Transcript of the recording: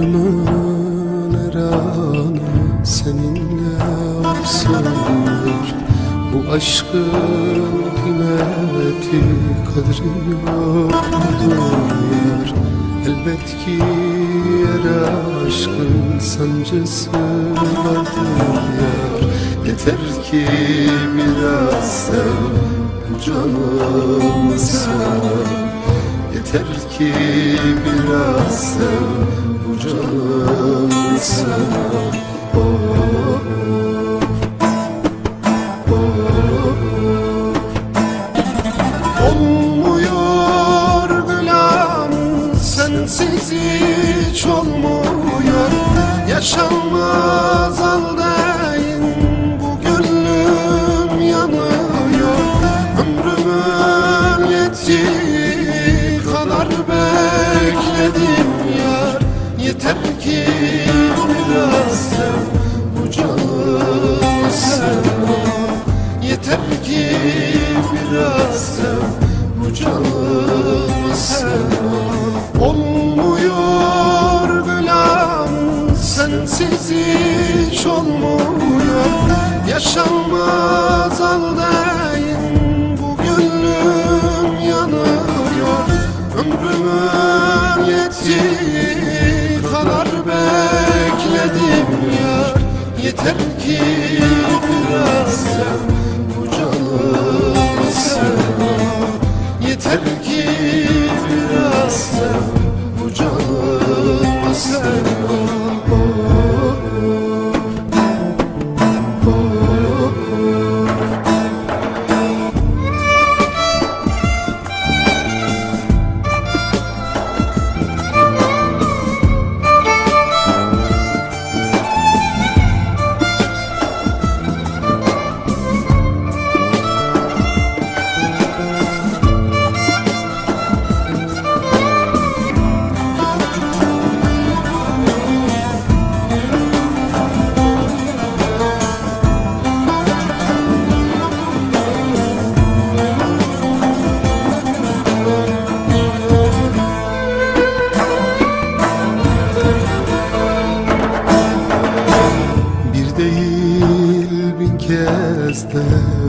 ömrümün eranı seninle olsun. Bu aşkın kıymeti kadri yoktur. Elbet ki yar aşkın sancısı vardır yar. Yeter ki biraz sev bu canımı sev. Yeter ki biraz sev bu canımı sev. Olmuyor Gülam sensiz hiç olmuyor. Yaşanmaz haldeyim, bu gönlüm yanıyor. Ömrümün yettiği kadar bekledim yar. Yeter ki biraz sev bu canımı sev. Yeter ki biraz sev bu canımı sev. Olmuyor Gülam sensiz hiç olmuyor. Yaşanmaz haldeyim, bu gönlüm yanıyor. Ömrümün yettiği kadar bekledim yar. Yeter ki biraz sev bu canımı sev. Yeter ki